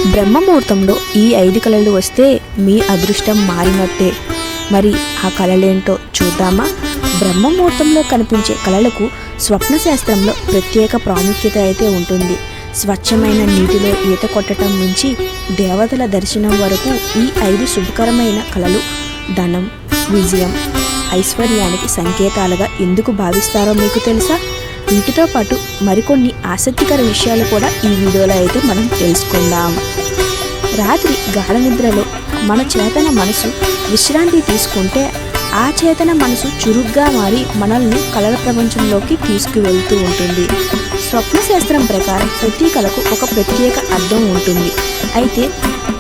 బ్రహ్మముహూర్తంలో ఈ 5 కళలు వస్తే మీ అదృష్టం మారినట్టే. మరి ఆ కళలేంటో చూద్దామా? బ్రహ్మముహూర్తంలో కనిపించే కళలకు స్వప్న శాస్త్రంలో ప్రత్యేక ప్రాముఖ్యత అయితే ఉంటుంది. స్వచ్ఛమైన నీటిలో ఈత కొట్టడం నుంచి దేవతల దర్శనం వరకు ఈ 5 శుభకరమైన కళలు ధనం, విజయం, ఐశ్వర్యానికి సంకేతాలుగా ఎందుకు భావిస్తారో మీకు తెలుసా? వీటితో పాటు మరికొన్ని ఆసక్తికర విషయాలు కూడా ఈ వీడియోలో అయితే మనం తెలుసుకుందాం. రాత్రి గాఢ నిద్రలో మన చేతన మనసు విశ్రాంతి తీసుకుంటే ఆ చేతన మనసు చురుగ్గా మారి మనల్ని కళల ప్రపంచంలోకి తీసుకువెళ్తూ ఉంటుంది. స్వప్నశాస్త్రం ప్రకారం ప్రతి కళకు ఒక ప్రత్యేక అర్థం ఉంటుంది. అయితే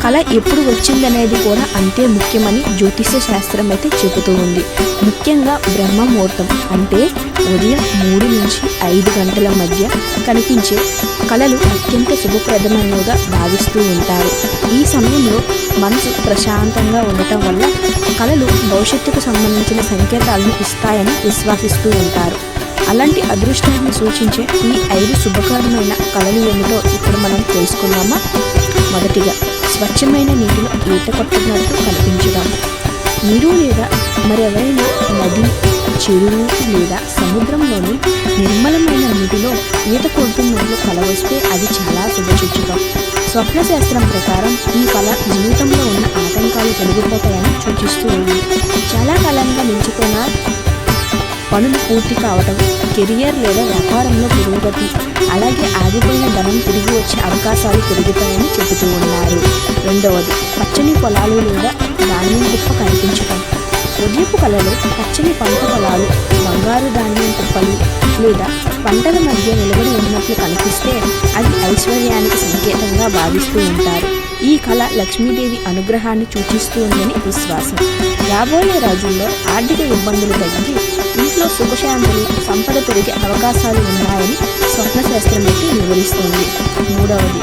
కళ ఎప్పుడు వచ్చిందనేది కూడా అంతే ముఖ్యమని జ్యోతిష శాస్త్రం అయితే చెబుతూ ఉంది. ముఖ్యంగా బ్రహ్మముహూర్తం అంటే ఉదయం 3 నుంచి 5 గంటల మధ్య కనిపించే కళలు అత్యంత శుభప్రదమైనవిగా భావిస్తూ ఉంటారు. ఈ సమయంలో మనసు ప్రశాంతంగా ఉండటం వల్ల కళలు భవిష్యత్తుకు సంబంధించిన సంకేతాలను ఇస్తాయని విశ్వసిస్తూ ఉంటారు. అలాంటి అదృష్టాన్ని సూచించే ఈ 5 శుభకరమైన కళలు ఏమిటో ఇప్పుడు మనం తెలుసుకుందామా? మొదటిగా, స్వచ్ఛమైన నీటిలో ఈత కొట్టినట్టు కనిపించడం. మీరు లేదా మరెవరైనా నది, చెరువు లేదా సముద్రంలోని నిర్మలమైన నీటిలో ఈత కొడుతున్నట్లు కల వస్తే అది చాలా శుభసూచకం. స్వప్నశాస్త్రం ప్రకారం ఈ కళ జీవితంలో ఉన్న ఆటంకాలు తొలగిపోతాయని సూచిస్తూ ఉంది. చాలా కాలంగా నిలిచిపోయిన పనులు పూర్తి కావటం, కెరియర్ లేదా వ్యాపారంలో పురోగతి, అలాగే ఆగిపోయిన ధనం తిరిగి వచ్చే అవకాశాలు పెరుగుతాయని చెబుతూ ఉన్నారు. రెండవది, పచ్చని పొలాలు లేదా ధాన్యం కుప్ప కనిపించటం. ఉదయపు కళలో పచ్చని పంట పొలాలు, బంగారు ధాన్యం కుప్పలు లేదా పంటల మధ్య నిలబడి ఉన్నట్లు కనిపిస్తే అది ఐశ్వర్యానికి సంకేతంగా భావిస్తూ ఉంటారు. ఈ కళ లక్ష్మీదేవి అనుగ్రహాన్ని సూచిస్తూ ఉందని విశ్వాసం. రాబోయే రోజుల్లో ఆర్థిక ఇబ్బందులు తగ్గి ఇంట్లో సుఖశాంతులు, సంపద పెరిగే అవకాశాలు ఉన్నాయని స్వప్నశాస్త్రం అయితే వివరిస్తుంది. మూడవది,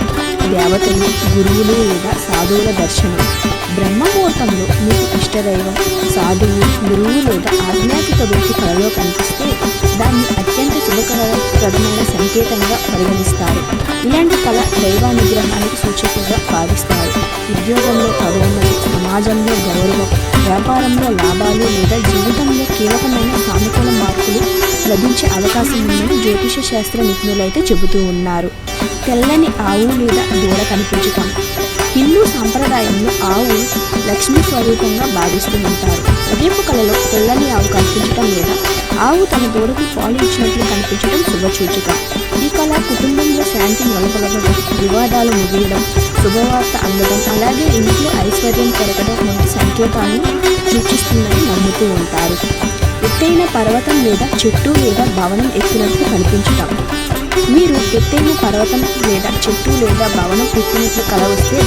దేవతలు, గురువులు లేదా సాధువుల దర్శనం. బ్రహ్మముహూర్తంలో మీకు ఇష్టదైవం, సాధువు, గురువు లేదా ఆధ్యాత్మిక వ్యక్తి కళలో కనిపిస్తే దాన్ని అత్యంత శుభకరప్రదమైన సంకేతంగా పరిగణిస్తారు. ఇలాంటి కళ దైవానుగ్రహానికి సూచకంగా భావిస్తారు. ఉద్యోగంలో పదోన్నతి, సమాజంలో గౌరవం, వ్యాపారంలో లాభాలు లేదా జీవితంలో కీలకమైన సానుకూల మార్పులు లభించే అవకాశం ఉందని జ్యోతిష శాస్త్ర నిపుణులైతే చెబుతూ ఉన్నారు. తెల్లని ఆవు లేదా దూడ కనిపించటం. హిందూ సాంప్రదాయంలో ఆవు లక్ష్మీ స్వరూపంగా భావిస్తూ ఉంటారు. ఉదయపు కళలో తెల్లని ఆవు కనిపించటం లేదా ఆవు తన దూడకు పాలు ఇచ్చినట్లు కనిపించడం శుభసూచకం. ఈ కళ కుటుంబంలో శాంతి నెలకొలగడం, వివాదాలు ముగియడం, శుభవార్త అందడం, అలాగే ఇంట్లో ఐశ్వర్యం పెరగడం వంటి సంకేతాలను సూచిస్తుందని నమ్ముతూ ఉంటారు. ఎత్తైన పర్వతం లేదా చెట్టు లేదా భవనం ఎక్కినట్లు కనిపించటం. మీరు ఎత్తైన పర్వతం లేదా చెట్టు లేదా భవనం ఎక్కినట్లు కల వస్తే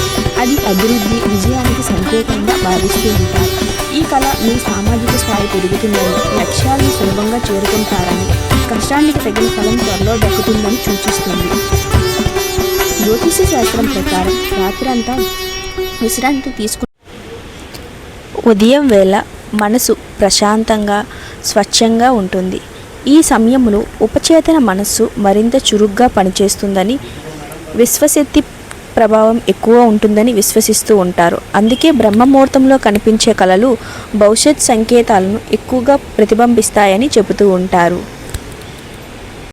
అది అభివృద్ధి, విజయానికి సంకేతంగా భావిస్తూ ఉంటారు. ఈ కళ మీ సామాజిక స్థాయి పెరుగుతుందని, లక్ష్యాలను సులభంగా చేరుకుంటారని, కష్టానికి తగిన ఫలం త్వరలో దక్కుతుందని సూచిస్తుంది. జ్యోతిష శాస్త్రం ప్రకారం రాత్రంతా విశ్రాంతి తీసుకు ఉదయం వేళ మనసు ప్రశాంతంగా, స్వచ్ఛంగా ఉంటుంది. ఈ సమయంలో ఉపచేతన మనస్సు మరింత చురుగ్గా పనిచేస్తుందని, విశ్వశక్తి ప్రభావం ఎక్కువ ఉంటుందని విశ్వసిస్తూ ఉంటారు. అందుకే బ్రహ్మముహూర్తంలో కనిపించే కళలు భవిష్యత్ సంకేతాలను ఎక్కువగా ప్రతిబింబిస్తాయని చెబుతూ ఉంటారు.